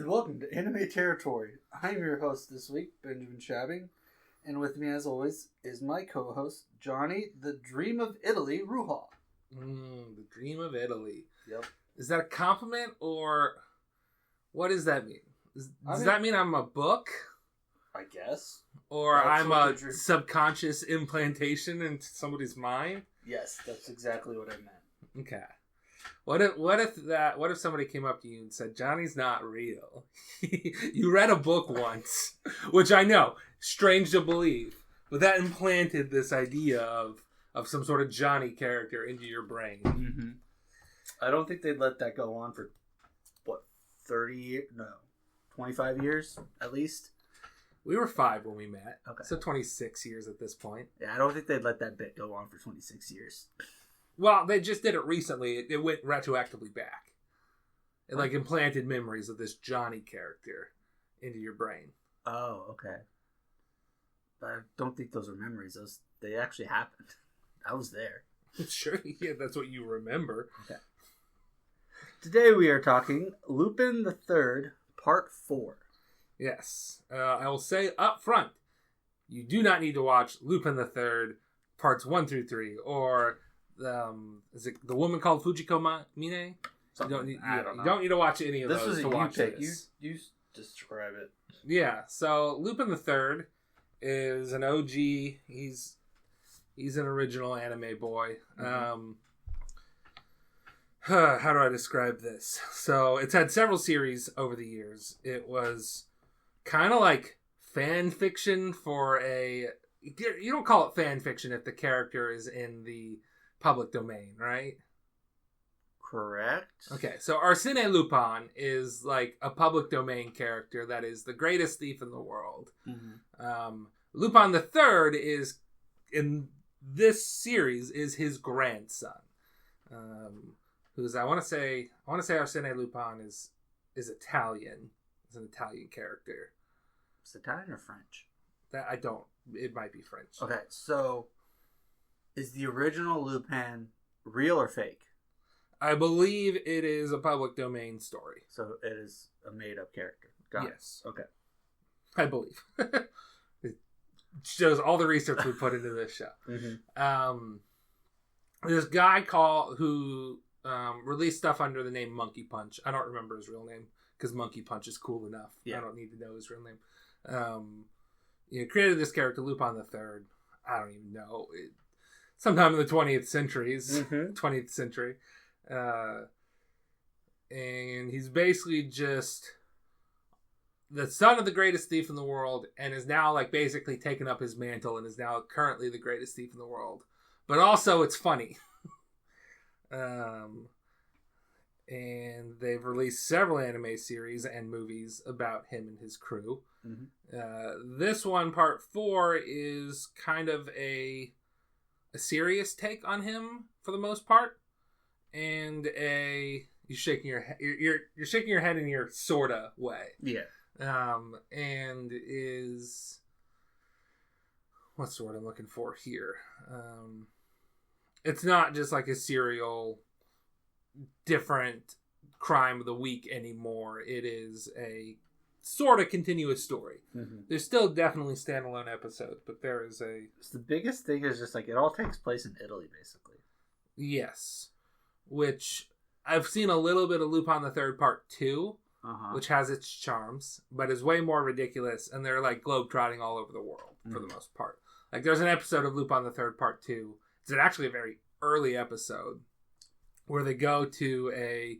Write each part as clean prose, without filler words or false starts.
and welcome to Anime Territory. I'm your host this week, Benjamin Shabbing, and with me as always is my co-host, Johnny, the Dream of Italy, Ruha. The Dream of Italy. Yep. Is that a compliment, or what does that mean? Does that mean I'm a book? I guess. Or I'm a subconscious implantation into somebody's mind? Yes, that's exactly what I meant. Okay. What if somebody came up to you and said, Johnny's not real? You read a book once, which I know, strange to believe, but that implanted this idea of some sort of Johnny character into your brain. Mm-hmm. I don't think they'd let that go on for, 25 years, at least? We were 5 when we met, okay. So 26 years at this point. Yeah, I don't think they'd let that bit go on for 26 years. Well, they just did it recently. It went retroactively back. It implanted memories of this Johnny character into your brain. Oh, okay. But I don't think those are memories. They actually happened. I was there. Sure, yeah, that's what you remember. Okay. Today we are talking Lupin the Third, Part 4. Yes. I will say up front, you do not need to watch Lupin the Third, Parts 1 through 3, or... is it The Woman Called Fujiko Mine? You don't need to watch any of those to watch this. You describe it. Yeah, so Lupin the Third is an OG. He's an original anime boy. Mm-hmm. How do I describe this? So it's had several series over the years. It was kind of like fan fiction for a... You don't call it fan fiction if the character is in the public domain, right? Correct. Okay, so Arsène Lupin is like a public domain character that is the greatest thief in the world. Mm-hmm. Lupin the Third is, in this series, is his grandson, who's I want to say Arsène Lupin is Italian. Is an Italian character. Is it Italian or French? That I don't. It might be French. Okay, so is the original Lupin real or fake? I believe it is a public domain story. So it is a made-up character. Got yes. It. Okay. I believe. It shows all the research we put into this show. Mm-hmm. This guy who released stuff under the name Monkey Punch. I don't remember his real name because Monkey Punch is cool enough. Yeah. I don't need to know his real name. Created this character, Lupin the Third. I don't even know. Sometime in the 20th century. And he's basically just the son of the greatest thief in the world and is now basically taken up his mantle and is now currently the greatest thief in the world. But also it's funny. And they've released several anime series and movies about him and his crew. Mm-hmm. This one, Part 4, is kind of a serious take on him for the most part, and you're shaking your head in your sorta way. Yeah. And is what's the word I'm looking for here? It's not just like a serial different crime of the week anymore. It is a sort of continuous story. Mm-hmm. There's still definitely standalone episodes, but there is a... So the biggest thing is just it all takes place in Italy, basically. Yes. Which I've seen a little bit of Lupin the Third Part 2, which has its charms, but is way more ridiculous, and they're globetrotting all over the world for the most part. There's an episode of Lupin the Third Part 2. It's actually a very early episode where they go to a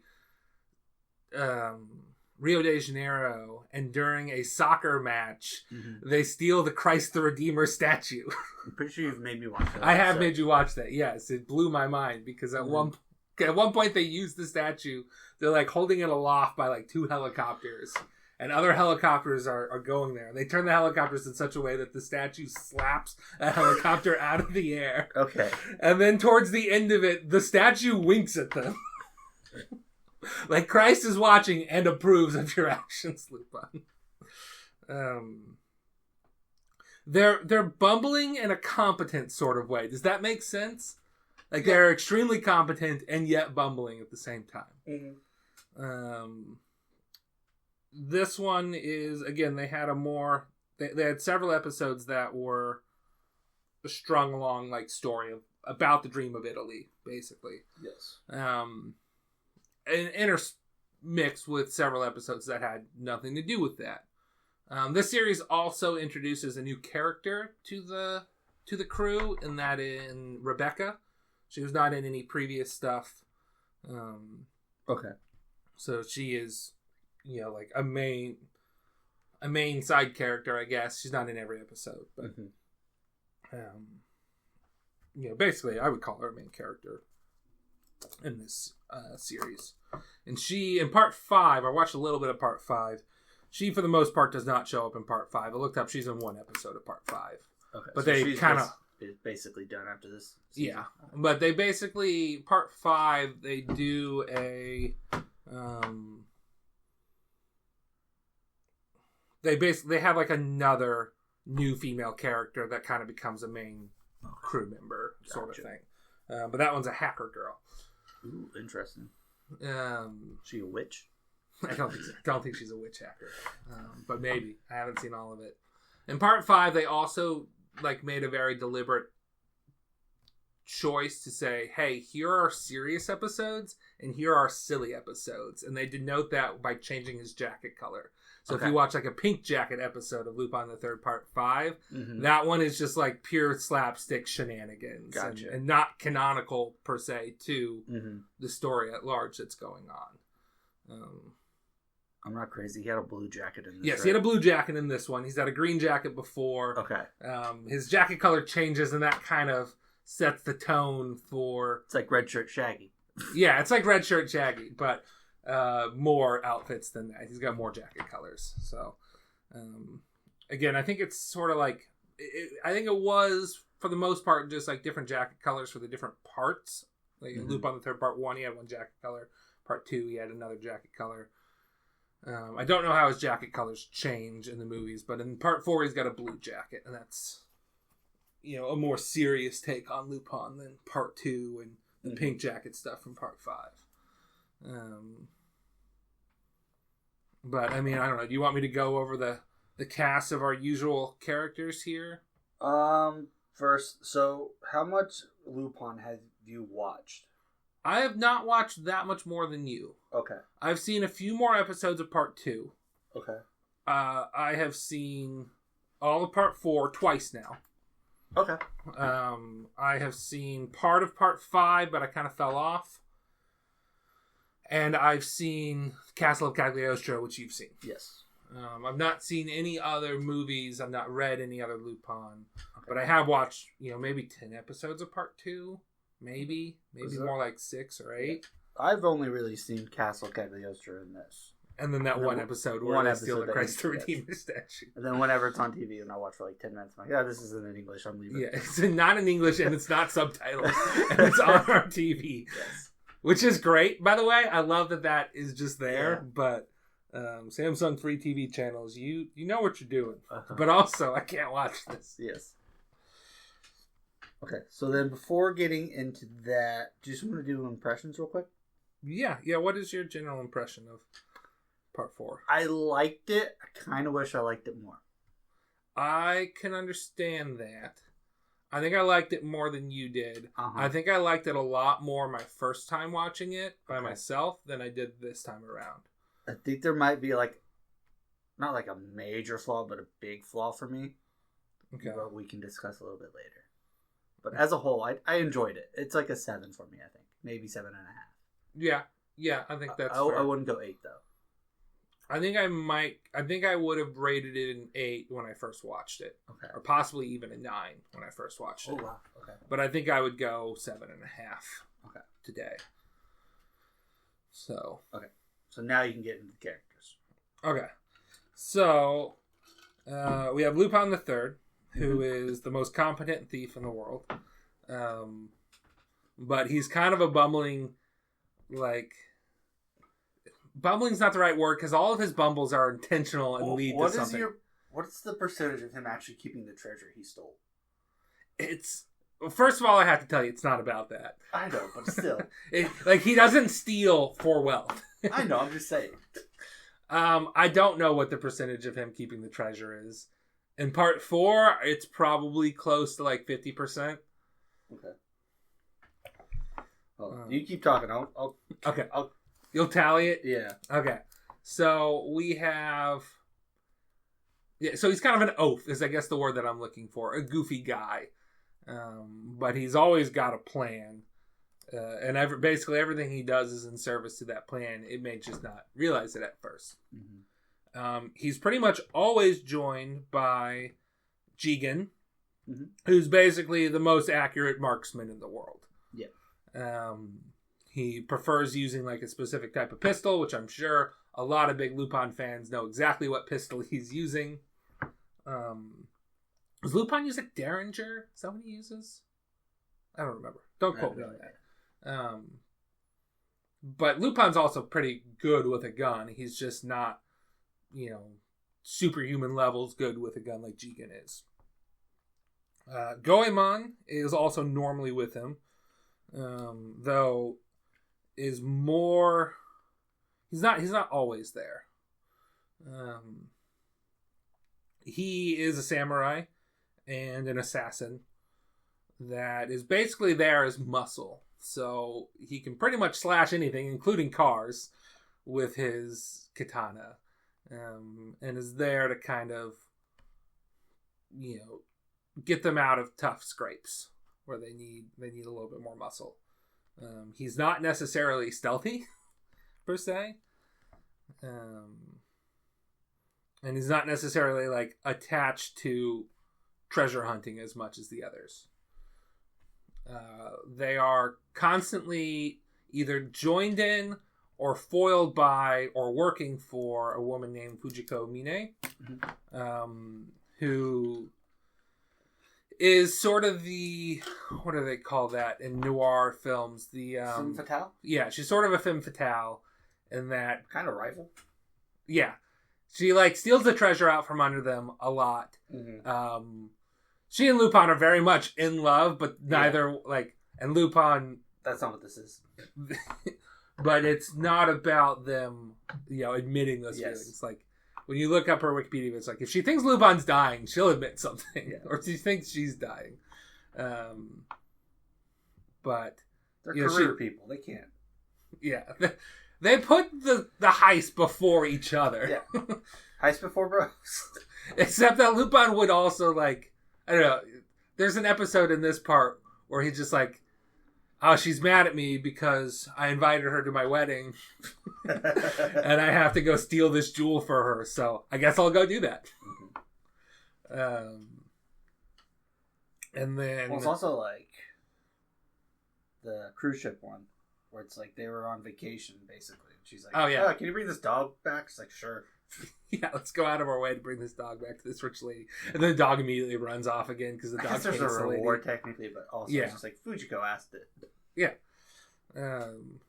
Rio de Janeiro, and during a soccer match, they steal the Christ the Redeemer statue. I'm pretty sure you've made me watch that. I have made you watch that, yes. It blew my mind, because at one point they used the statue. They're holding it aloft by 2 helicopters, and other helicopters are going there. They turn the helicopters in such a way that the statue slaps a helicopter out of the air. Okay. And then towards the end of it, the statue winks at them. Christ is watching and approves of your actions, Lupin. They're bumbling in a competent sort of way. Does that make sense? They're extremely competent and yet bumbling at the same time. Mm-hmm. this one is, again, they had they had several episodes that were strung along like story about the Dream of Italy, basically. Yes. And intermixed with several episodes that had nothing to do with that. This series also introduces a new character to the crew, and that in Rebecca. She was not in any previous stuff. Okay. So she is, like a main side character, I guess. She's not in every episode, but basically, I would call her a main character in this series. And she, in part 5, I watched a little bit of part 5. She, for the most part, does not show up in part 5. I looked up; she's in one episode of part 5. Okay, but so they kind of basically done after this season. Yeah, but they basically part 5 they do a they have like another new female character that kind of becomes a main crew member sort of thing. But that one's a hacker girl. Ooh, interesting. She a witch? I don't think she's a witch hacker, but maybe. I haven't seen all of it. In part 5, they also made a very deliberate choice to say, hey, here are serious episodes and here are silly episodes, and they denote that by changing his jacket color. So if you watch a pink jacket episode of Lupin the Third part 5, that one is just pure slapstick shenanigans. Gotcha. And not canonical per se to the story at large that's going on. I'm not crazy. He had a blue jacket in this. Yes, he had a blue jacket in this one. He's had a green jacket before. Okay. His jacket color changes, and that kind of sets the tone for... It's like Red Shirt Shaggy. Yeah, it's like Red Shirt Shaggy, but more outfits than that. He's got more jacket colors. So, again, I think it's sort of I think it was, for the most part, just different jacket colors for the different parts. Lupin the Third part 1, he had one jacket color. Part 2, he had another jacket color. I don't know how his jacket colors change in the movies, but in part 4 he's got a blue jacket, and that's a more serious take on Lupin than part 2 and the pink jacket stuff from part 5. But I mean, I don't know. Do you want me to go over the cast of our usual characters here? First, so how much Lupin have you watched? I have not watched that much more than you. Okay. I've seen a few more episodes of part 2. Okay. I have seen all of part 4 twice now. Okay. I have seen part of part 5, but I kind of fell off. And I've seen Castle of Cagliostro, which you've seen. Yes. I've not seen any other movies. I've not read any other Lupin. Okay. But I have watched, maybe 10 episodes of part 2. Maybe more like 6 or 8. Yeah. I've only really seen Castle Cagliostro in this. And then that one episode where they steal the Christ the Redeemer statue. And then whenever it's on TV and I watch for 10 minutes, I'm like, this isn't in English, I'm leaving. Yeah, it's not in English and it's not subtitled. And it's on our TV. Yes. Which is great, by the way. I love that is just there. Yeah. But Samsung free TV channels, you know what you're doing. Uh-huh. But also, I can't watch this. Yes. Okay, so then before getting into that, do you just want to do impressions real quick? Yeah. What is your general impression of part 4? I liked it. I kind of wish I liked it more. I can understand that. I think I liked it more than you did. Uh-huh. I think I liked it a lot more my first time watching it by myself than I did this time around. I think there might be not a major flaw, but a big flaw for me. Okay. But we can discuss a little bit later. But as a whole, I enjoyed it. It's like a 7 for me, I think. Maybe 7.5. Yeah, I think that's fair. I wouldn't go 8, though. I think I would have rated it an 8 when I first watched it. Okay. Or possibly even a 9 when I first watched it. Oh, wow. Okay. But I think I would go 7.5 today. So. Okay. So now you can get into the characters. Okay. So, we have Lupin the Third, who is the most competent thief in the world. But he's kind of a bumbling, bumbling's not the right word, because all of his bumbles are intentional and lead to something. What's the percentage of him actually keeping the treasure he stole? First of all, I have to tell you, it's not about that. I know, but still. He doesn't steal for wealth. I know, I'm just saying. I don't know what the percentage of him keeping the treasure is. In part 4, it's probably close to like 50%. Okay. Well, you keep talking. I'll okay. You'll tally it? Yeah. Okay. So we have... Yeah, so he's kind of an oaf, is I guess the word that I'm looking for. A goofy guy. But he's always got a plan. And basically everything he does is in service to that plan. It may just not realize it at first. Mm-hmm. He's pretty much always joined by Jigen, mm-hmm. who's basically the most accurate marksman in the world. Yeah. He prefers using like a specific type of pistol, which I'm sure a lot of big Lupin fans know exactly what pistol he's using. Does Lupin use a Derringer? Is that what he uses? I don't remember. Don't quote me on that. But Lupin's also pretty good with a gun. He's just not, superhuman levels good with a gun like Jigen is. Goemon is also normally with him, though is more. He's not always there. He is a samurai and an assassin that is basically there as muscle. So he can pretty much slash anything, including cars, with his katana. And is there to kind of, get them out of tough scrapes where they need a little bit more muscle. He's not necessarily stealthy, per se. And he's not necessarily, like, attached to treasure hunting as much as the others. They are constantly either joined in or foiled by or working for a woman named Fujiko Mine, who is sort of the, what do they call that in noir films? The femme fatale? Yeah, she's sort of a femme fatale in that... Kind of rival? Yeah. She, steals the treasure out from under them a lot. Mm-hmm. She and Lupin are very much in love, but neither, and Lupin... That's not what this is. But it's not about them, admitting those feelings. When you look up her Wikipedia, it's if she thinks Lupin's dying, she'll admit something. Yeah. Or she thinks she's dying. But... They're career people. They can't. Yeah. They put the heist before each other. Yeah. Heist before bros. Except that Lupin would also, I don't know, there's an episode in this part where he's just oh, she's mad at me because I invited her to my wedding. And I have to go steal this jewel for her, so I guess I'll go do that. Mm-hmm. And then... Well, it's also the cruise ship one. Where it's they were on vacation, basically. She's like, oh, yeah. Can you bring this dog back? It's sure. Yeah, let's go out of our way to bring this dog back to this rich lady. And then the dog immediately runs off again because the dog hates the lady. There's a reward, technically, but also it's just Fujiko asked it. Yeah.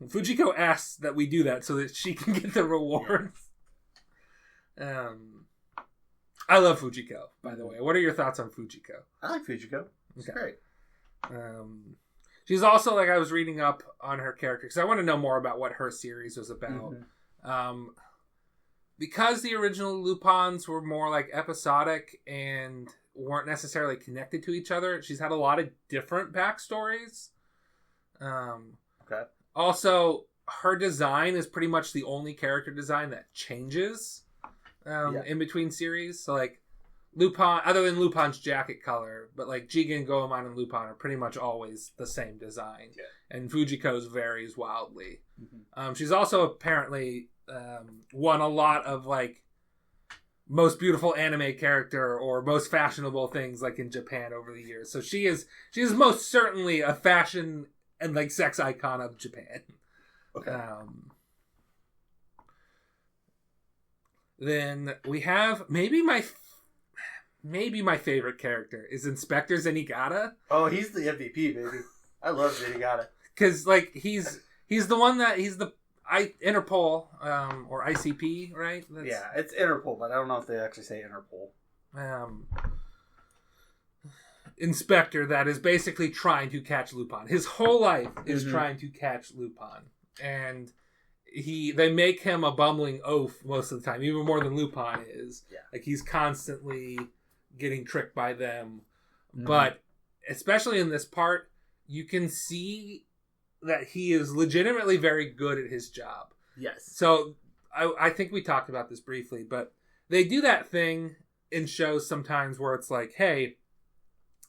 Fujiko asks that we do that so that she can get the rewards. Yeah. I love Fujiko, by the way. What are your thoughts on Fujiko? I like Fujiko. It's great. She's also, I was reading up on her character, because I want to know more about what her series was about. Mm-hmm. Because the original Lupins were more, episodic and weren't necessarily connected to each other, she's had a lot of different backstories. Okay. Also, her design is pretty much the only character design that changes in between series. So, Lupin, other than Lupin's jacket color, but Jigen, Goemon, and Lupin are pretty much always the same design. Yeah. And Fujiko's varies wildly. Mm-hmm. She's also apparently won a lot of most beautiful anime character or most fashionable things in Japan over the years. So she is most certainly a fashion and sex icon of Japan. Okay. Then we have maybe my favorite character is Inspector Zenigata. Oh, he's the MVP, baby. I love Zenigata. Because, he's the one that... He's the Interpol, or ICP, right? Yeah, it's Interpol, but I don't know if they actually say Interpol. Inspector that is basically trying to catch Lupin. His whole life is trying to catch Lupin. And they make him a bumbling oaf most of the time, even more than Lupin is. Yeah. Like, he's constantly getting tricked by them. Mm-hmm. But especially in this part, you can see that he is legitimately very good at his job. Yes. So I think we talked about this briefly, but they do that thing in shows sometimes where it's like, hey,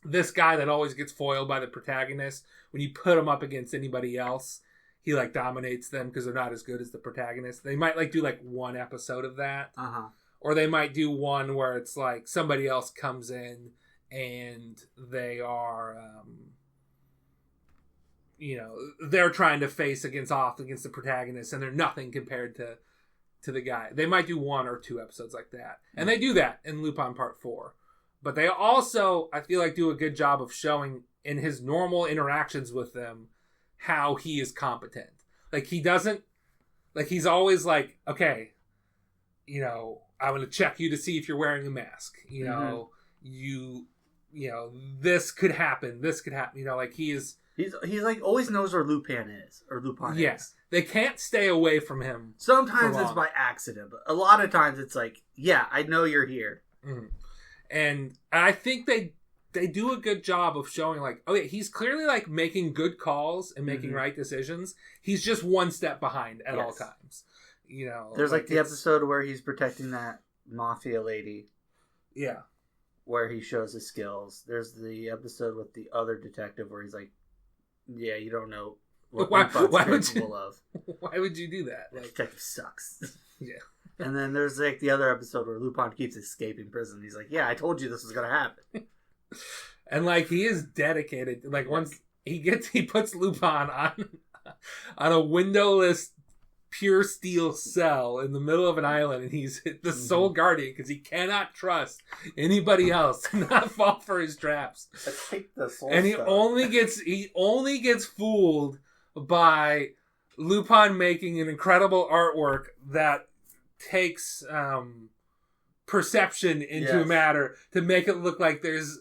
this guy that always gets foiled by the protagonist, when you put him up against anybody else, he like dominates them because they're not as good as the protagonist. They might like do like one episode of that. Uh-huh. Or they might do one where it's like somebody else comes in and they are, they're trying to face off against the protagonist, and they're nothing compared to the guy. They might do 1 or 2 episodes like that. And they do that in Lupin Part 4. But they also, I feel like, do a good job of showing in his normal interactions with them how he is competent. Like, he doesn't, like, he's always like, okay, I'm going to check you to see if you're wearing a mask. This could happen. Like, He's like always knows where Lupin is. Yes. They can't stay away from him. Sometimes it's by accident, but a lot of times it's like, yeah, I know you're here. Mm-hmm. And I think they do a good job of showing like, oh yeah, he's clearly like making good calls and making right decisions. He's just one step behind at all times. There's like the episode where he's protecting that mafia lady. Yeah. Where he shows his skills. There's the episode with the other detective where he's like, yeah, you don't know what Lupon's capable of. Why would you do that? Like, detective sucks. Yeah. And then there's like the other episode where Lupin keeps escaping prison. He's like, yeah, I told you this was going to happen. And like, he is dedicated. Like, once he puts Lupin on a windowless pure steel cell in the middle of an island, and he's the sole guardian because he cannot trust anybody else to not fall for his traps. And he only gets fooled by Lupin making an incredible artwork that takes perception into matter to make it look like there's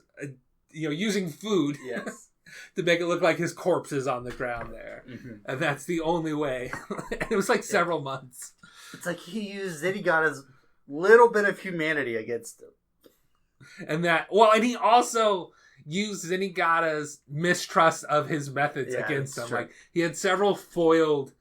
using food. Yes. To make it look like his corpse is on the ground there. Mm-hmm. And that's the only way. It was like several months. It's like he used Zenigata's little bit of humanity against him. And he also used Zenigata's mistrust of his methods against him. True. Like, he had several foiled...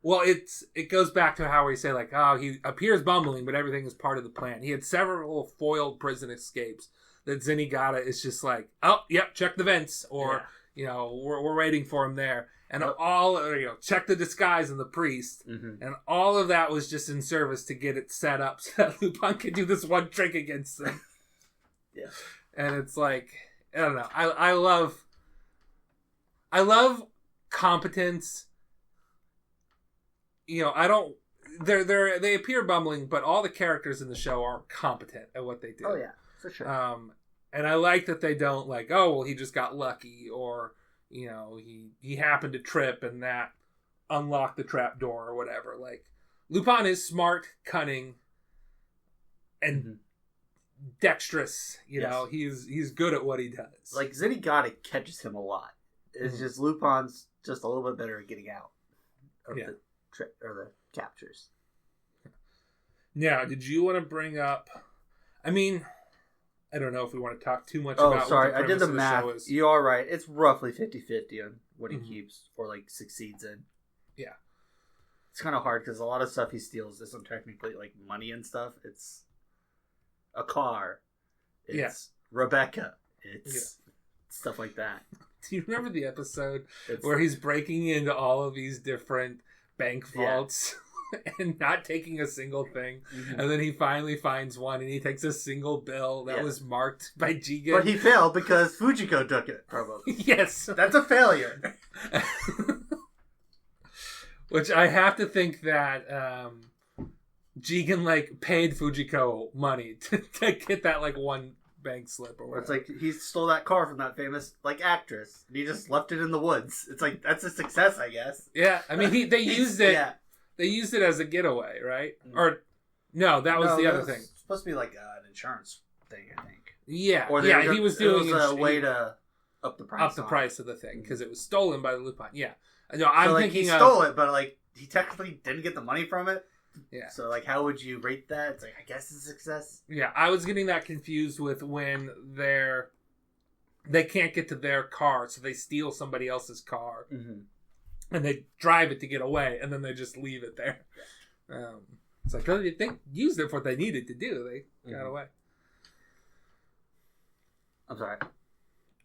Well, it goes back to how we say, like, oh, he appears bumbling, but everything is part of the plan. He had several foiled prison escapes that Zenigata is just like, oh, yep, check the vents, or we're waiting for him there, and check the disguise and the priest, and all of that was just in service to get it set up so that Lupin could do this one trick against them. Yeah, and it's like, I don't know, I love competence. They appear bumbling, but all the characters in the show are competent at what they do. Oh yeah. For sure. And I like that they don't like, oh, well, he just got lucky, or, he happened to trip and that unlocked the trap door or whatever. Like, Lupin is smart, cunning, and dexterous. He's good at what he does. Like, Zenigata catches him a lot. It's just Lupin's just a little bit better at getting out of the captures. Now, did you want to bring up... I mean... I don't know if we want to talk too much about... Oh, sorry. I did the math. You are right. It's roughly 50-50 on what he keeps or, like, succeeds in. Yeah. It's kind of hard because a lot of stuff he steals isn't technically, like, money and stuff. It's a car. It's Rebecca. It's stuff like that. Do you remember the episode where he's breaking into all of these different bank vaults? Yeah. And not taking a single thing. And then he finally finds one and he takes a single bill that was marked by Jigen. But he failed because Fujiko took it from him. Yes. That's a failure. Which I have to think that Jigen like paid Fujiko money to get that like one bank slip or whatever. It's like he stole that car from that famous like actress and he just left it in the woods. It's like that's a success, I guess. Yeah. I mean they used it. Yeah. They used it as a getaway, right? Or no, that was the other thing. Supposed to be like an insurance thing, I think. Yeah, or he was doing a way to up the price. Up the price of the thing because it was stolen by the Lupin. Yeah, no, I'm thinking he stole it, but like he technically didn't get the money from it. Yeah. So, like, how would you rate that? It's like, I guess it's a success. Yeah, I was getting that confused with when they can't get to their car, so they steal somebody else's car. Mm-hmm. And they drive it to get away, and then they just leave it there. It's like, oh, they used it for what they needed to do. They got away. I'm sorry.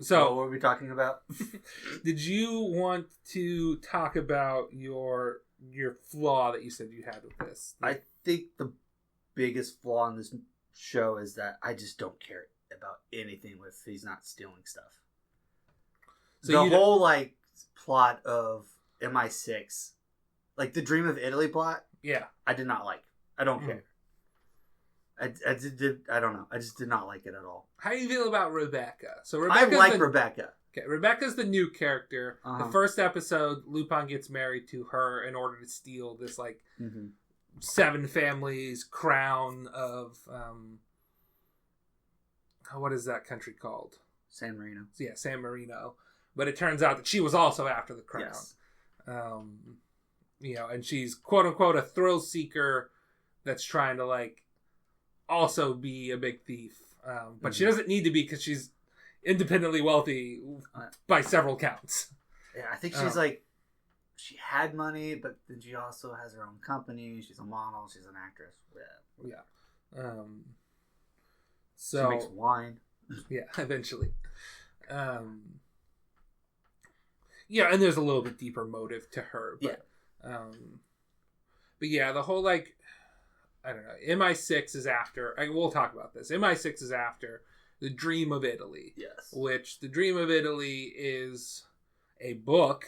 So, what were we talking about? Did you want to talk about your flaw that you said you had with this? I think the biggest flaw in this show is that I just don't care about anything if he's not stealing stuff. So the whole like plot of MI6, like the Dream of Italy plot, I did not like. I don't care. I don't know. I just did not like it at all. How do you feel about Rebecca? So I like Rebecca. Okay, Rebecca's the new character. The first episode, Lupin gets married to her in order to steal this like 7 families crown of what is that country called? San Marino. Yeah, San Marino. But it turns out that she was also after the crown. Yes. And she's quote unquote a thrill seeker that's trying to like also be a big thief. But she doesn't need to be because she's independently wealthy by several counts. Yeah, I think she's like, she had money, but then she also has her own company. She's a model. She's an actress. Yeah. So she makes wine. Yeah, eventually. Yeah, and there's a little bit deeper motive to her. But, but yeah, the whole like, I don't know, MI6 is after, we'll talk about this. MI6 is after The Dream of Italy. Yes. Which, The Dream of Italy is a book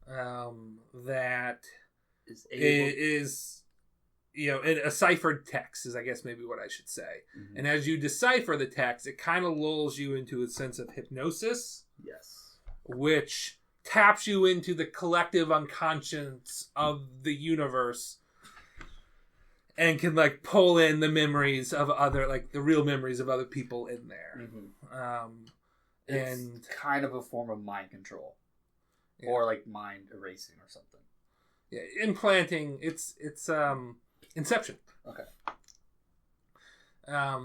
that is a ciphered text is I guess maybe what I should say. Mm-hmm. And as you decipher the text, it kind of lulls you into a sense of hypnosis. Yes. Which taps you into the collective unconscious of the universe and can like pull in the memories of other, like the real memories of other people in there. Mm-hmm. It's kind of a form of mind control. Yeah. Or like mind erasing or something. Yeah, implanting. It's Inception. Okay.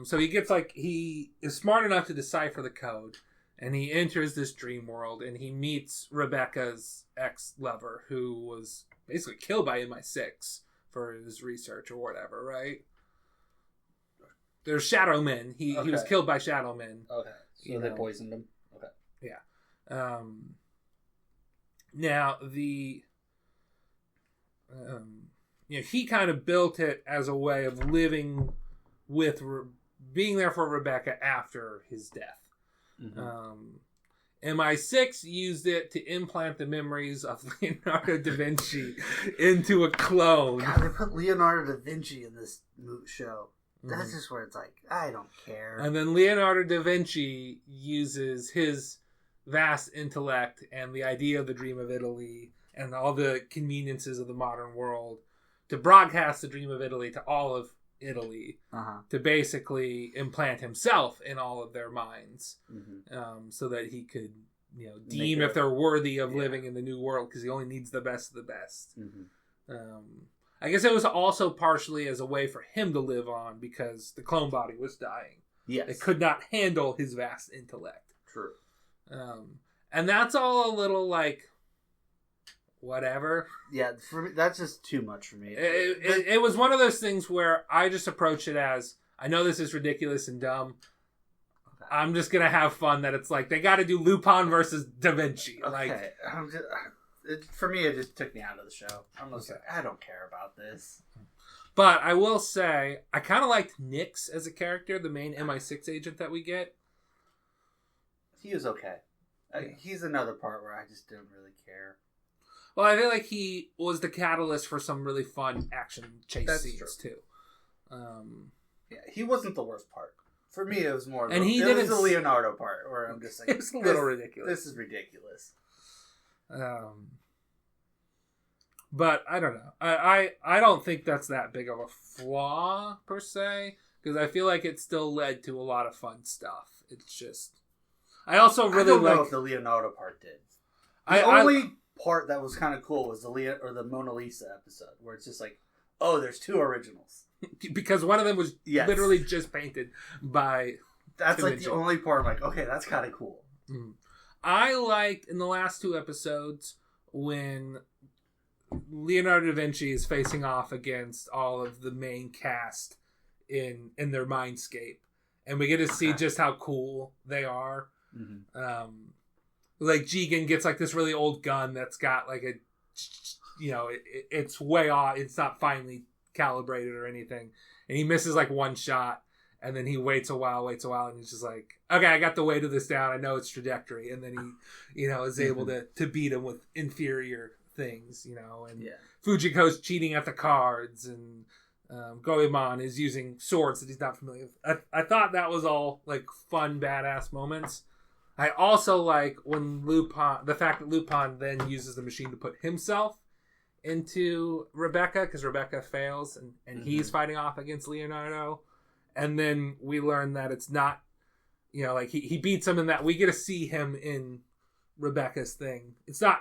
So he is smart enough to decipher the code, and he enters this dream world, and he meets Rebecca's ex-lover, who was basically killed by MI6 for his research or whatever, right? There's Shadow Men. He was killed by Shadow Men. Okay. So they poisoned him. Okay. Yeah. Now he kind of built it as a way of living with, being there for Rebecca after his death. Mm-hmm. MI6 used it to implant the memories of Leonardo da Vinci into a clone. God, they put Leonardo da Vinci in this show. That's just where it's like, I don't care. And then Leonardo da Vinci uses his vast intellect and the idea of the Dream of Italy and all the conveniences of the modern world to broadcast the Dream of Italy to all of Italy, to basically implant himself in all of their minds, so that he could, deem if they're worthy of living in the new world, because he only needs the best of the best. I guess it was also partially as a way for him to live on, because the clone body was dying. Yes. It could not handle his vast intellect. True. And that's all a little like, whatever. Yeah, for me, that's just too much for me. It was one of those things where I just approached it as, I know this is ridiculous and dumb. Okay. I'm just going to have fun that it's like, they got to do Lupin versus Da Vinci. Okay. Like, for me, it just took me out of the show. I'm just like, I don't care about this. But I will say, I kind of liked Nix as a character, the main MI6 agent that we get. He was okay. He's another part where I just didn't really care. Well, I feel like he was the catalyst for some really fun action chase scenes, too. Yeah, he wasn't the worst part. For me, it was more... It was the Leonardo part, where I'm just like... It's a little ridiculous. This is ridiculous. But, I don't know. I don't think that's that big of a flaw, per se, because I feel like it still led to a lot of fun stuff. It's just... I also really I don't know if the Leonardo part did. The only part that was kind of cool was the Mona Lisa episode, where it's just like, oh, there's 2 originals. Because one of them was literally just painted by... That's like the only part I'm like, okay, that's kind of cool. Mm. I liked in the last 2 episodes when Leonardo da Vinci is facing off against all of the main cast in their mindscape. And we get to see just how cool they are. Mm-hmm. Like Jigen gets like this really old gun that's got like it's way off. It's not finely calibrated or anything. And he misses like one shot. And then he waits a while, and he's just like, okay, I got the weight of this down. I know its trajectory. And then he, is able to beat him with inferior things, And Fujiko's cheating at the cards, and Goemon is using swords that he's not familiar with. I thought that was all, like, fun, badass moments. I also like when the fact that Lupin then uses the machine to put himself into Rebecca, because Rebecca fails, and he's fighting off against Leonardo. And then we learn that it's not, like he beats him in that. We get to see him in Rebecca's thing. It's not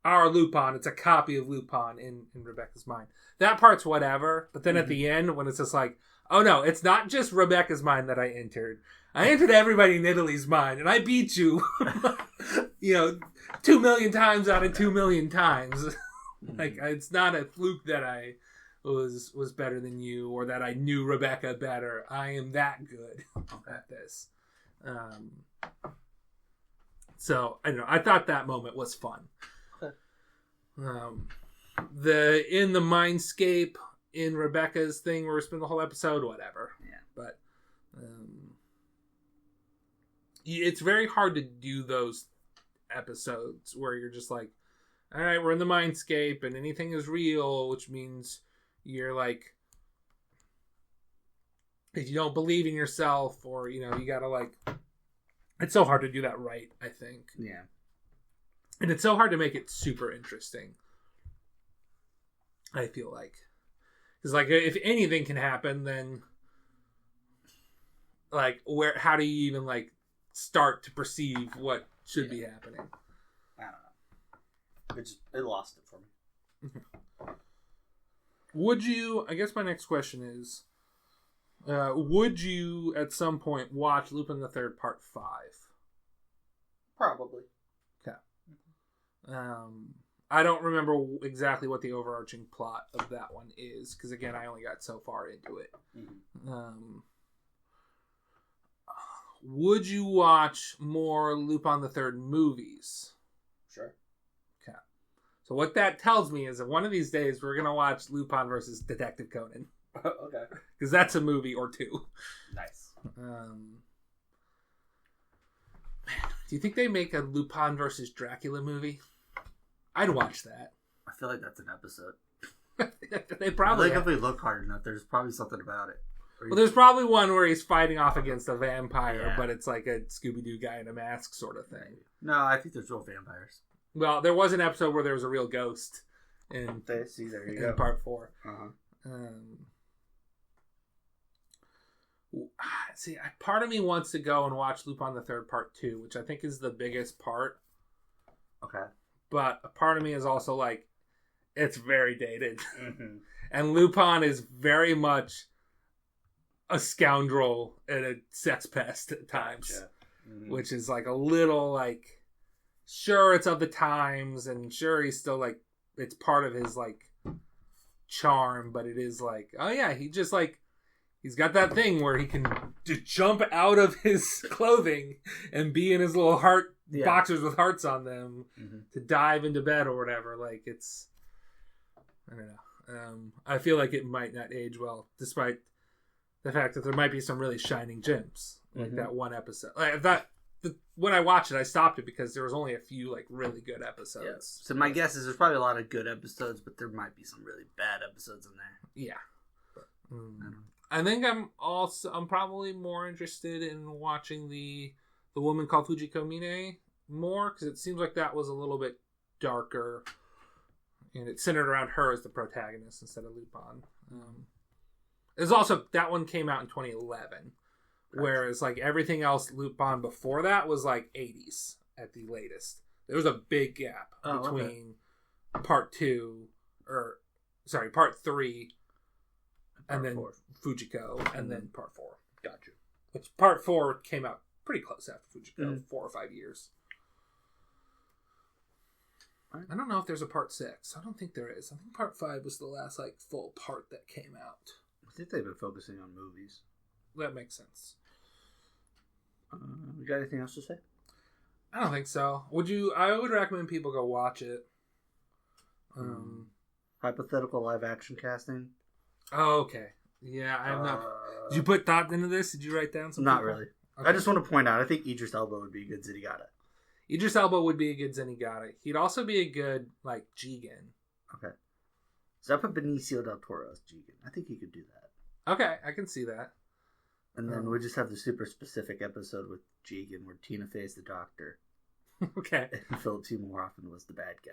our Lupin. It's a copy of Lupin in Rebecca's mind. That part's whatever. But then at the end, when it's just like, oh no, it's not just Rebecca's mind that I entered. I entered everybody in Italy's mind. And I beat you, 2 million times out of 2 million times. Like, it's not a fluke that I... was better than you, or that I knew Rebecca better. I am that good at this. So I don't know. I thought that moment was fun. Okay. In the mindscape in Rebecca's thing where we spend the whole episode, whatever. Yeah. But it's very hard to do those episodes where you're just like, all right, we're in the mindscape and anything is real, which means you're like, if you don't believe in yourself, or you gotta like, it's so hard to do that right, I think. Yeah. And it's so hard to make it super interesting, I feel like. Because like, if anything can happen, then like, how do you even like start to perceive what should be happening? I don't know. It lost it for me. Would you, I guess my next question is, would you at some point watch Lupin the Third Part 5? Probably. Okay. I don't remember exactly what the overarching plot of that one is, because again, I only got so far into it. Mm-hmm. Would you watch more Lupin the Third movies? Sure. Okay. So what that tells me is that one of these days we're going to watch Lupin versus Detective Conan. Okay. Because that's a movie or 2. Nice. Man, do you think they make a Lupin versus Dracula movie? I'd watch that. I feel like that's an episode. They probably. I think if we look hard enough, there's probably something about it. Well, there's probably one where he's fighting off against a vampire, but it's like a Scooby-Doo guy in a mask sort of thing. No, I think there's real vampires. Well, there was an episode where there was a real ghost in there you go. Part 4. Uh-huh. See, part of me wants to go and watch Lupin the Third Part 2, which I think is the biggest part. Okay. But a part of me is also like, it's very dated. Mm-hmm. And Lupin is very much a scoundrel and a sex pest at times. Gotcha. Mm-hmm. Which is like a little like, sure, it's of the times, and sure, he's still like, it's part of his like charm, but it is like, oh yeah, he just like, he's got that thing where he can just jump out of his clothing and be in his little heart boxers with hearts on them to dive into bed or whatever. Like, it's, I don't know. I feel like it might not age well, despite the fact that there might be some really shining gems, like that one episode. Like when I watched it, I stopped it because there was only a few like really good episodes. Yes. So my guess is there's probably a lot of good episodes, but there might be some really bad episodes in there. Yeah. But, I think I'm probably more interested in watching the Woman Called Fujiko Mine more, because it seems like that was a little bit darker, and it centered around her as the protagonist instead of Lupin. There's also, that one came out in 2011, whereas like everything else Lupin before that was like 80s at the latest. There was a big gap between part 3, and then 4. Fujiko, and then part 4. Gotcha. Which part 4 came out pretty close after Fujiko, 4 or 5 years. I don't know if there's a part 6. I don't think there is. I think part 5 was the last full part that came out. I think they've been focusing on movies. That makes sense. You got anything else to say? I don't think so. I would recommend people go watch it. Hypothetical live action casting? Oh, okay. Yeah, I have not. Did you put thought into this? Did you write down something? Not really. Okay. I just want to point out, I think Idris Elba would be a good Zenigata. Idris Elba would be a good Zenigata. He'd also be a good, Jigen. Okay. So I put Benicio del Toro as Jigen. I think he could do that. Okay, I can see that. And then we just have the super specific episode with Jigen where Tina Fey is the doctor. Okay. And Philip Seymour Hoffman was the bad guy.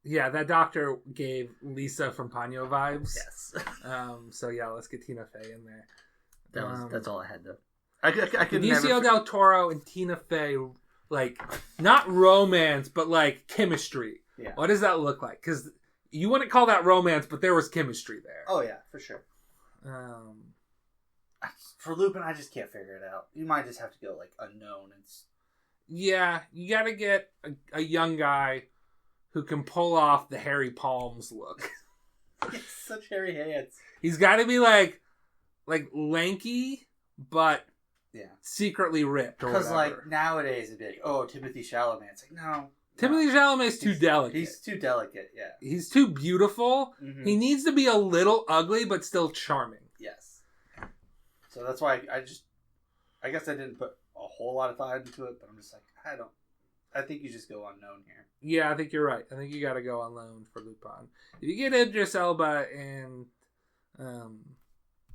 Yeah, that doctor gave Lisa from Ponyo vibes. Yes. So yeah, let's get Tina Fey in there. That's all I had though. I could Benicio del Toro and Tina Fey, not romance, but chemistry. Yeah. What does that look like? Because you wouldn't call that romance, but there was chemistry there. Oh yeah, for sure. For Lupin, I just can't figure it out. You might just have to go unknown. Yeah, you got to get a young guy who can pull off the hairy palms look. He has such hairy hands. He's got to be lanky, but secretly ripped. Because nowadays it'd be Timothy Chalamet. It's no. Timothy Chalamet's too delicate. He's too delicate. Yeah. He's too beautiful. Mm-hmm. He needs to be a little ugly, but still charming. Yes. So that's why I guess I didn't put a whole lot of thought into it, but I'm just I think you just go unknown here. Yeah, I think you're right. I think you got to go unknown for Lupin. If you get Idris Elba and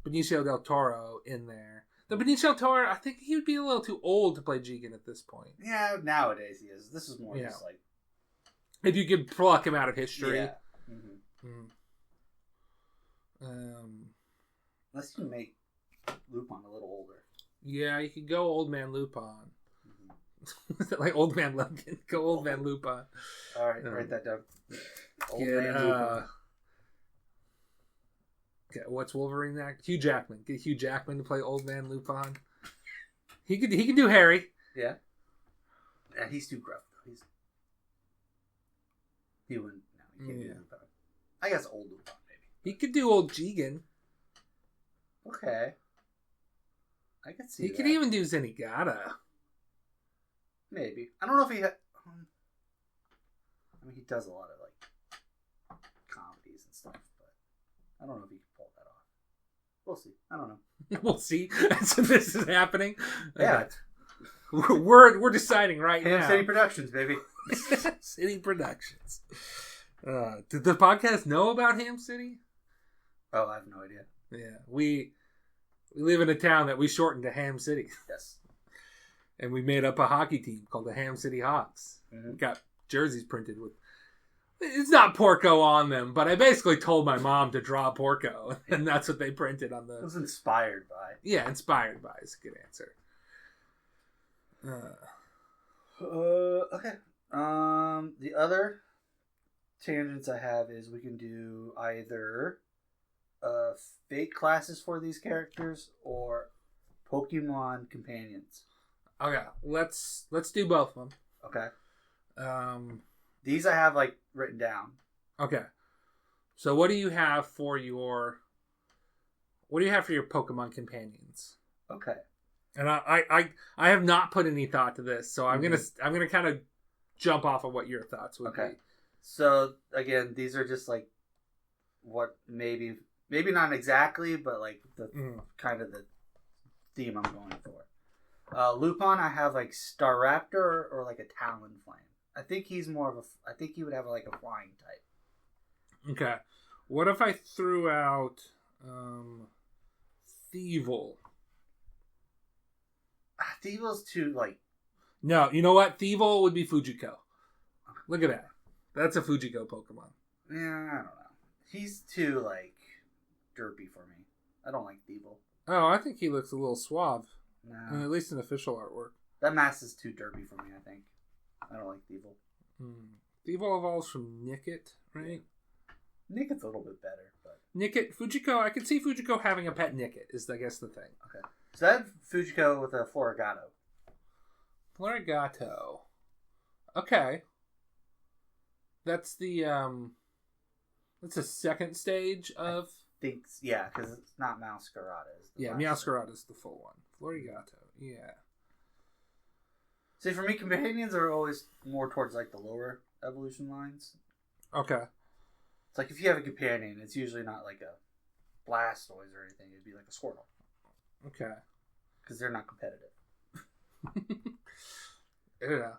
Benicio del Toro in there, the Benicio del Toro, I think he would be a little too old to play Jigen at this point. Yeah, nowadays he is. This is more just if you could pluck him out of history. Yeah. Mm-hmm. Unless you make Lupin a little older. Yeah, you could go old man Lupin. Is it old man Logan? Go old man Lupin. All right, write that down. Old man Lupin. Okay, what's Wolverine act? Hugh Jackman. Get Hugh Jackman to play old man Lupin. He could do Harry. Yeah. Yeah, he's too gruff though. He wouldn't. No, he can't do Lupin. I guess old Lupin maybe. He could do old Jigen. Okay. I could see. He could even do Zenigata. Maybe. I don't know if he. He does a lot of comedies and stuff, but I don't know if he can pull that off. We'll see. I don't know. We'll see. So this is happening. Yeah, we're deciding right now. Ham City Productions, baby. City Productions. Did the podcast know about Ham City? Oh, I have no idea. Yeah, we live in a town that we shortened to Ham City. Yes. And we made up a hockey team called the Ham City Hawks. Mm-hmm. Got jerseys printed with... It's not Porco on them, but I basically told my mom to draw Porco. And that's what they printed on the... It was inspired by. Yeah, inspired by is a good answer. Okay. The other tangents I have is we can do either fake classes for these characters or Pokemon companions. Okay, let's do both of them. Okay. These I have written down. Okay. So what do you have for your Pokemon companions? Okay. And I have not put any thought to this, so I'm gonna kind of jump off of what your thoughts would be. So again, these are just what maybe not exactly, but the kind of the theme I'm going for. Lupin, I have Staraptor or a Talonflame. I think he's more of I think he would have a flying type. Okay. What if I threw out Thievul? Thievul's too No, you know what? Thievul would be Fujiko. Look at that. That's a Fujiko Pokemon. Yeah, I don't know. He's too derpy for me. I don't like Thievul. Oh, I think he looks a little suave. No. At least in official artwork. That mask is too derpy for me, I think. I don't like Thievul. Thievul evolves from Nickit, right? Nickit's a little bit better, but Nickit, Fujiko. I could see Fujiko having a pet Nickit. Is I guess the thing. Okay, so I have Fujiko with a Florigato. Florigato. Okay. That's the That's the second stage of. Yeah, because it's not Masquerada. Yeah, Masquerada is the full one. Florigato. Yeah. See, for me, companions are always more towards like the lower evolution lines. Okay. It's like if you have a companion, it's usually not like a Blastoise or anything. It'd be like a Squirtle. Okay. Because they're not competitive. Yeah.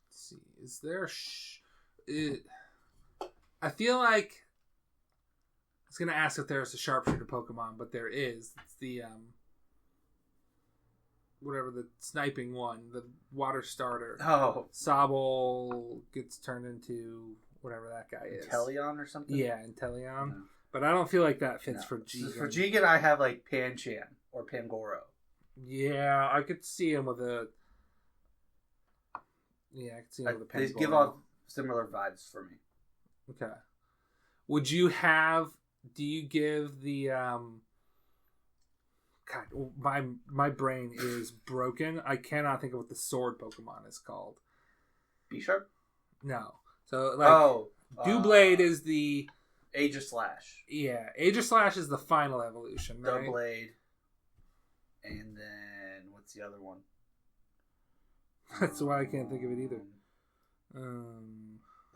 Let's see. Is there? I feel like I was gonna ask if there's a sharpshooter Pokemon, but there is. It's the whatever the sniping one, the water starter. Oh, Sobble gets turned into whatever that guy is. Inteleon or something. Yeah, Inteleon. No. But I don't feel like that fits for Jigen. For Jigen, I have like Pancham or Pangoro. Yeah, I could see him with a. Yeah, I could see him with a Pangoro. They give off similar vibes for me. Okay. Would you have? Do you give the? God, my brain is broken. I cannot think of what the sword Pokemon is called. B-Sharp? No. So like, Doublade is the. Aegislash. Yeah, Aegislash is the final evolution, right? Doublade. And then what's the other one? That's why I can't think of it either.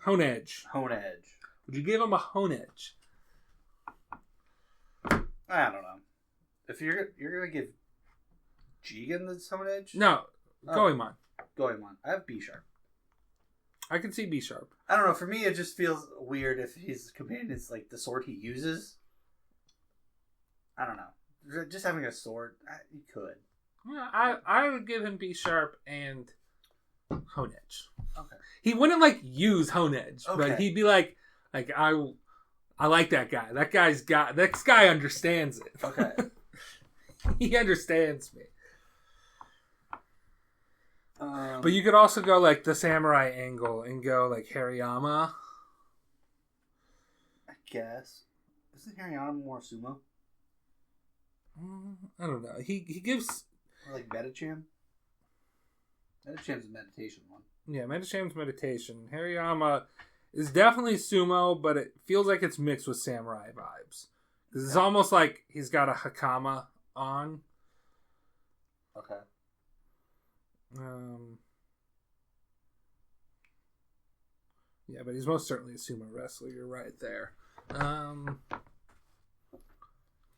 Honedge. Honedge. Would you give him a Honedge? I don't know. If you're gonna give Jigen the Honedge? No, Goemon. Goemon. I have B-Sharp. I can see B-Sharp. I don't know. For me, it just feels weird if his companion is like the sword he uses. I don't know. Just having a sword, you could. Yeah, I would give him B-Sharp and Honedge. Okay. He wouldn't like use Honedge, but he'd be like I like that guy. This guy understands it. Okay. He understands me. But you could also go like the samurai angle and go like Hariyama. I guess. Isn't Hariyama more sumo? I don't know. He gives... Or like Metacham? Metacham's a meditation one. Yeah, Metacham's meditation. Hariyama is definitely sumo, but it feels like it's mixed with samurai vibes. Because it's almost like he's got a Hakama on. Okay. Yeah, but he's most certainly a sumo wrestler. You're right there.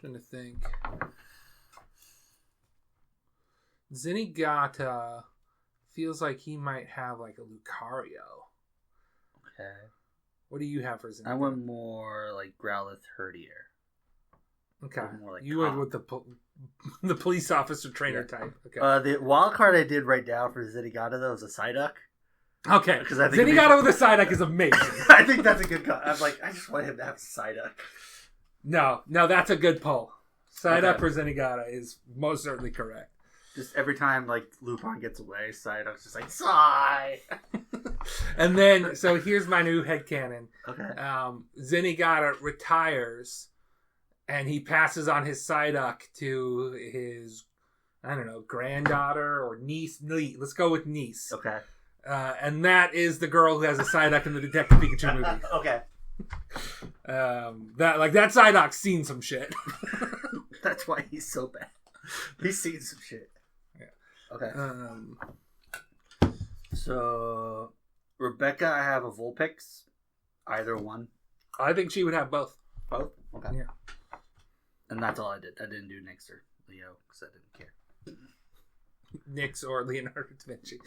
Trying to think. Zenigata feels like he might have like a Lucario. Okay. What do you have for Zenigata? I went more like Growlithe Herdier. Okay. More like you went with the police officer trainer type. Okay. The wild card I did right now for Zenigata though was a Psyduck. Okay. Because I think Zenigata with a Psyduck is amazing. I think that's a good cut. I'm like, I just want him to have a Psyduck. No, that's a good pull. Psyduck for Zenigata is most certainly correct. Just every time like Lupin gets away, Psyduck's just like sigh. And then, so here's my new headcanon. Okay. Zenigata retires, and he passes on his Psyduck to his, I don't know, granddaughter or niece. Let's go with niece. Okay. And that is the girl who has a Psyduck in the Detective Pikachu movie. Okay. That Psyduck's seen some shit. That's why he's so bad. He's seen some shit. Yeah. Okay. So Rebecca, I have a Vulpix. Either one. I think she would have both. Both? Okay. Yeah. And that's all I did. I didn't do Nyx or Leo because I didn't care. Nyx or Leonardo da Vinci.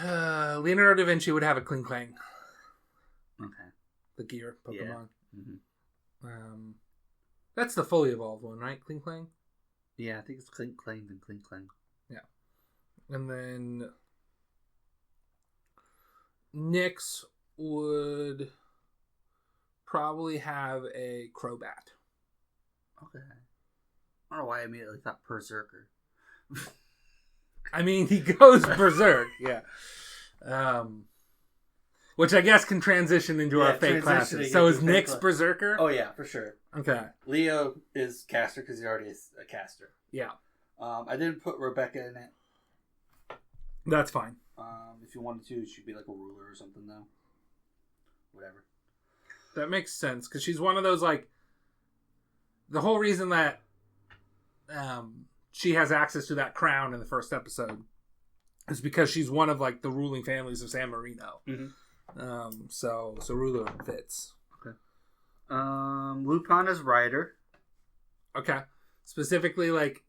Yeah. Leonardo da Vinci would have a Kling Klang. Okay. The gear Pokemon. Yeah. Mm-hmm. That's the fully evolved one, right? Kling Klang? Yeah, I think it's Kling Klang and Kling Klang. Yeah. And then Nyx would probably have a Crobat. Okay. I don't know why I immediately thought Berserker. I mean, he goes berserk, yeah. Which I guess can transition into our fake classes. So is Nick's berserker? Oh yeah, for sure. Okay. Leo is caster because he already is a caster. Yeah. I didn't put Rebecca in it. That's fine. If you wanted to, she'd be like a ruler or something, though. Whatever. That makes sense, because she's one of those, like... The whole reason that she has access to that crown in the first episode is because she's one of, like, the ruling families of San Marino. Mm-hmm. So ruler fits. Okay. Lupin is rider. Okay. Specifically, like,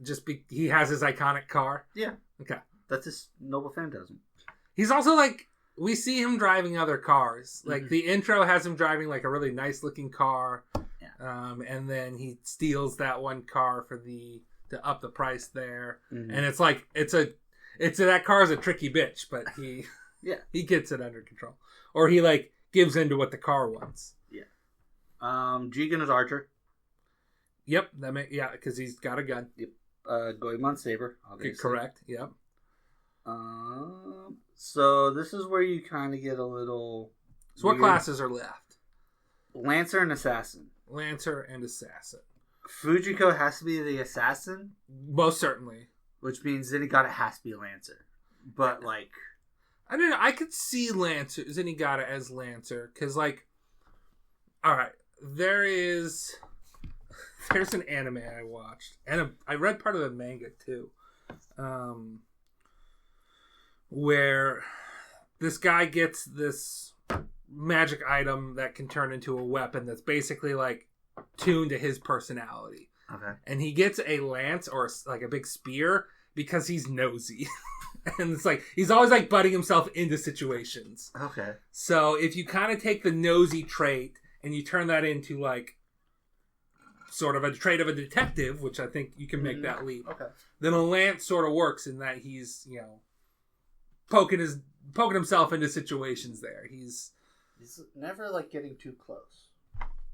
he has his iconic car? Yeah. Okay. That's his noble phantasm. He's also, like, we see him driving other cars. Like, the intro has him driving, like, a really nice-looking car. Yeah. And then he steals that one car to up the price there. Mm-hmm. And it's like, that car is a tricky bitch, but he gets it under control. Or he, like, gives in to what the car wants. Yeah. Jigen is archer. Yep. Because he's got a gun. Yep. Goemon saber, obviously. Correct. Yep. So this is where you kind of get a little... So what classes are left? Lancer and Assassin. Fujiko has to be the Assassin? Most certainly. Which means Zenigata has to be a Lancer. But, like... I don't know. I could see Zenigata as Lancer. Because, like... Alright. There's an anime I watched. And I read part of the manga, too. Where this guy gets this magic item that can turn into a weapon that's basically like tuned to his personality. Okay. And he gets a lance or like a big spear because he's nosy. And it's like he's always like butting himself into situations. Okay. So if you kind of take the nosy trait and you turn that into like sort of a trait of a detective, which I think you can make that leap. Okay. Then a lance sort of works in that he's, poking himself into situations there. He's never like getting too close.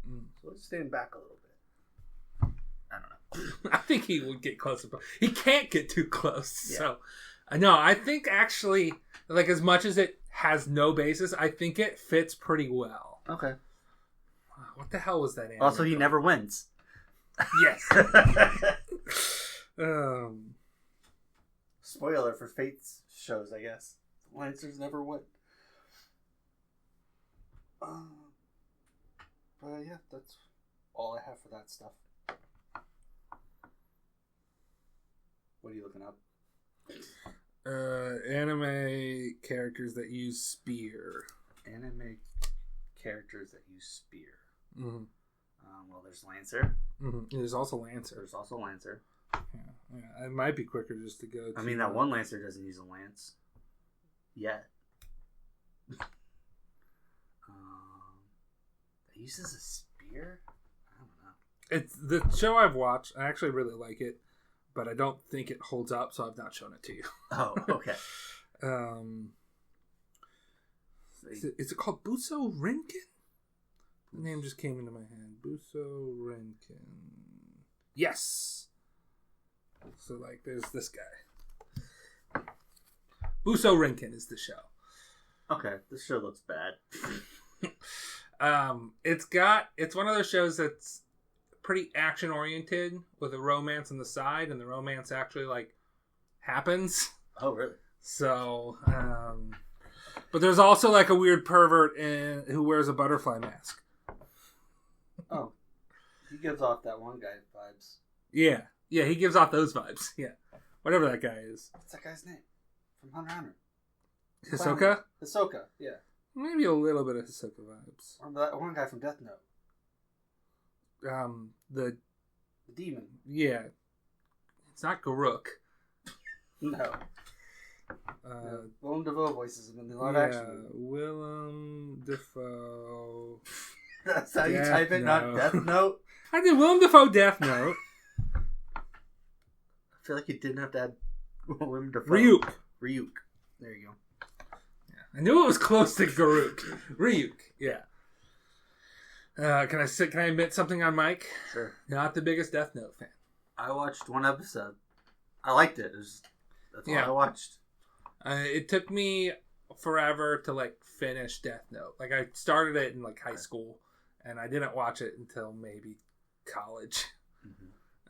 So let's stand back a little bit. I don't know. I think he would get close. He can't get too close. Yeah. So no, I think actually, like as much as it has no basis, I think it fits pretty well. Okay. What the hell was that anime? Also, he never wins. Yes. Spoiler for Fate's shows, I guess. Lancers never win. But yeah, that's all I have for that stuff. What are you looking up? Anime characters that use spear. Anime characters that use spear. Mm-hmm. Well, there's Lancer. Mm-hmm. There's also Lancer. Yeah, it might be quicker just to go. I mean, that one Lancer doesn't use a lance yet. It uses a spear. I don't know. It's the show I've watched. I actually really like it, but I don't think it holds up, so I've not shown it to you. Oh, okay. Is it called Buso Rinkin? The name just came into my head. Buso Rinkin. Yes. So, like, there's this guy. Buso Rinkin is the show. Okay, this show looks bad. It's one of those shows that's pretty action oriented with a romance on the side, and the romance actually, like, happens. Oh, really? So, but there's also, like, a weird pervert who wears a butterfly mask. Oh. He gives off that one guy vibes. Yeah. Yeah, he gives off those vibes. Yeah. Whatever that guy is. What's that guy's name? From Hunter x Hunter. Hisoka? Hisoka, yeah. Maybe a little bit of Hisoka vibes. Or that one guy from Death Note. The demon. Yeah. It's not Garuk. No. Willem Dafoe voices him in the live action. Willem Dafoe. That's how you type it, not Death Note? I did Willem Dafoe Death Note. I feel like you didn't have to add Willem Dafoe. Ryuk. There you go. Yeah. I knew it was close to Garuk. Ryuk. Yeah. Can I admit something on Mike? Sure. Not the biggest Death Note fan. I watched one episode. I liked it. That's all I watched. It took me forever to like finish Death Note. Like I started it in like high school, and I didn't watch it until maybe college.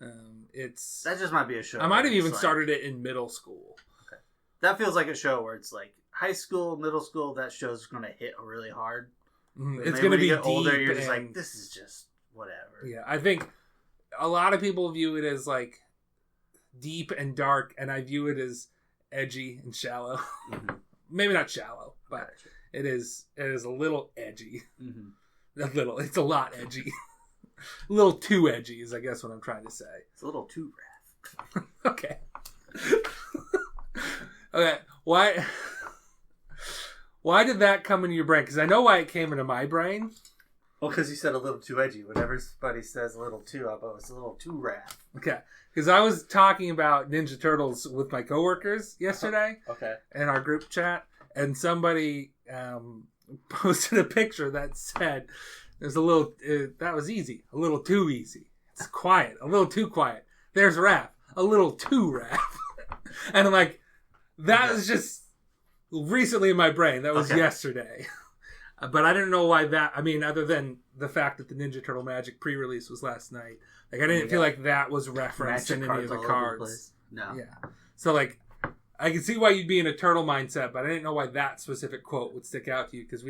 That just might be a show. I might have even started it in middle school. Okay, that feels like a show where it's like high school, middle school. That show's gonna hit really hard. It's gonna be get deep older. You're just like, this is just whatever. Yeah, I think a lot of people view it as like deep and dark, and I view it as edgy and shallow. Maybe not shallow, but it is a little edgy. It's a lot edgy. A little too edgy is, I guess, what I'm trying to say. It's a little too rough. Okay. Okay. Why did that come into your brain? Because I know why it came into my brain. Well, because you said a little too edgy. Whenever somebody says a little too, I it's a little too rough. Okay. Because I was talking about Ninja Turtles with my coworkers yesterday. Okay. In our group chat. And somebody posted a picture that said, there's a little, that was easy. A little too easy. It's quiet. A little too quiet. There's Raph. A little too Raph. And I'm like, that was just recently in my brain. That was yesterday. But I didn't know why that, I mean, other than the fact that the Ninja Turtle Magic pre-release was last night. Like, I didn't feel like that was referenced in any of the cards. No. Yeah. So, like, I can see why you'd be in a turtle mindset, but I didn't know why that specific quote would stick out to you, because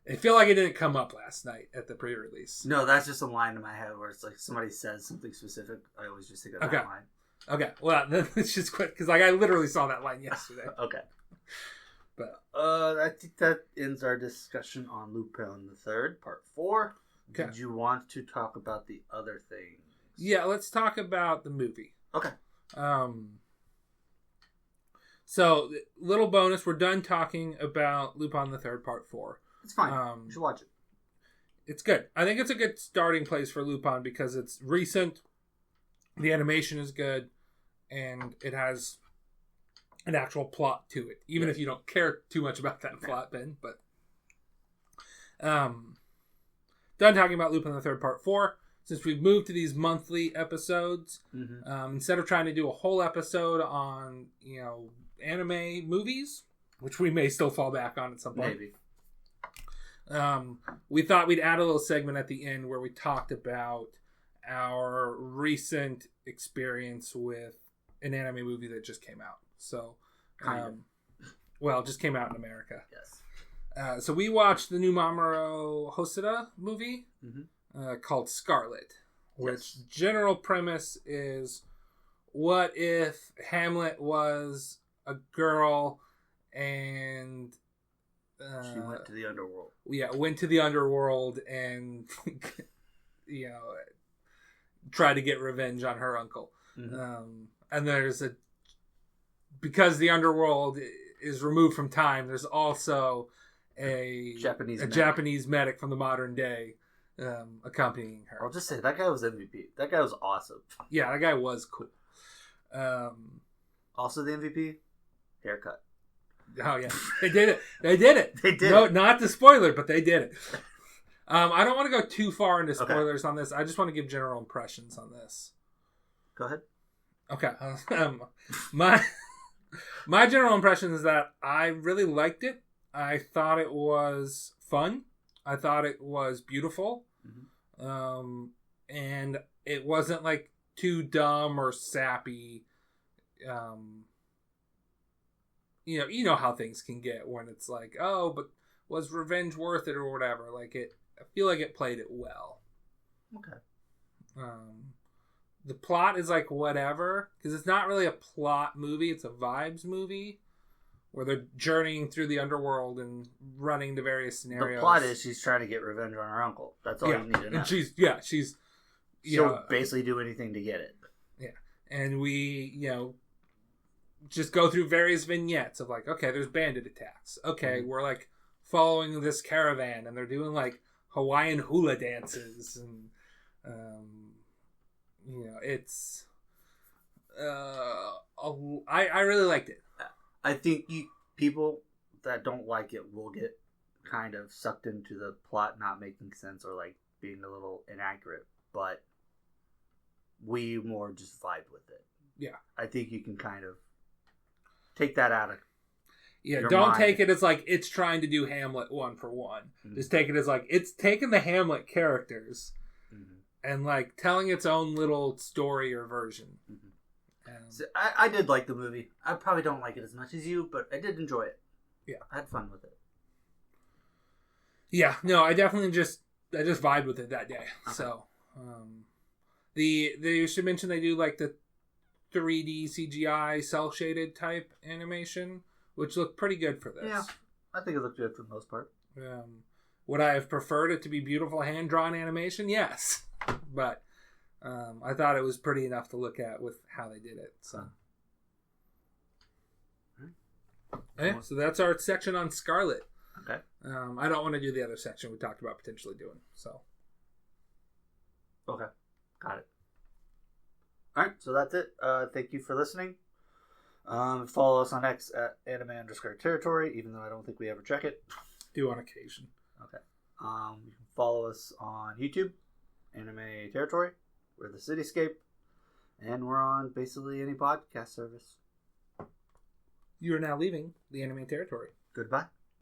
I feel like it didn't come up last night at the pre-release. No, that's just a line in my head where it's like somebody says something specific. I always just think of that line. Okay. Well, then it's just quick, because like I literally saw that line yesterday. Okay. But I think that ends our discussion on Lupin the Third, Part 4. Okay. Did you want to talk about the other things? Yeah, let's talk about the movie. Okay. So, little bonus, we're done talking about Lupin the Third, Part 4. It's fine. You should watch it. It's good. I think it's a good starting place for Lupin because it's recent, the animation is good, and it has an actual plot to it. Even if you don't care too much about that plot, Ben. But done talking about Lupin the Third, Part 4. Since we've moved to these monthly episodes, instead of trying to do a whole episode on, anime movies, which we may still fall back on at some point. Maybe. We thought we'd add a little segment at the end where we talked about our recent experience with an anime movie that just came out. So, it just came out in America. Yes. So we watched the new Mamoru Hosoda movie called Scarlet, which general premise is, what if Hamlet was a girl and she went to the underworld. Yeah, went to the underworld and tried to get revenge on her uncle. And because the underworld is removed from time, there's also a Japanese medic from the modern day accompanying her. I'll just say that guy was MVP. That guy was awesome. Yeah, that guy was cool. Also the MVP, haircut. Oh yeah, they did it. They did it. No, not the spoiler, but they did it. I don't want to go too far into spoilers on this. I just want to give general impressions on this. Go ahead. Okay. My general impression is that I really liked it. I thought it was fun. I thought it was beautiful. And it wasn't like too dumb or sappy. You know how things can get when it's like, oh, but was revenge worth it or whatever? Like I feel like it played it well. Okay. The plot is like whatever, because it's not really a plot movie. It's a vibes movie where they're journeying through the underworld and running to various scenarios. The plot is she's trying to get revenge on her uncle. That's all you need to know. And she'll basically do anything to get it. Yeah. And we, just go through various vignettes of like, okay, there's bandit attacks. Okay, we're like following this caravan and they're doing like Hawaiian hula dances and it's I really liked it. I think people that don't like it will get kind of sucked into the plot not making sense or like being a little inaccurate, but we more just vibe with it. Yeah. I think you can kind of take that out of don't mind. take it as like it's trying to do Hamlet one for one. Mm-hmm. Just take it as like it's taking the Hamlet characters and like telling its own little story or version. So I did like the movie. I probably don't like it as much as you, but I did enjoy it. Yeah. I had fun with it. Yeah, no, I definitely just vibed with it that day. Okay. So, they should mention they do like the 3D CGI cell shaded type animation, which looked pretty good for this. Yeah, I think it looked good for the most part. Would I have preferred it to be beautiful hand drawn animation? Yes, but I thought it was pretty enough to look at with how they did it. So, so that's our section on Scarlet. Okay. I don't want to do the other section we talked about potentially doing. So. Okay. Got it. All right. So that's it. Thank you for listening. Follow us on X at anime_territory, even though I don't think we ever check it. Do on occasion. Okay. You can follow us on YouTube, Anime Territory. We're the Cityscape. And we're on basically any podcast service. You are now leaving the Anime Territory. Goodbye.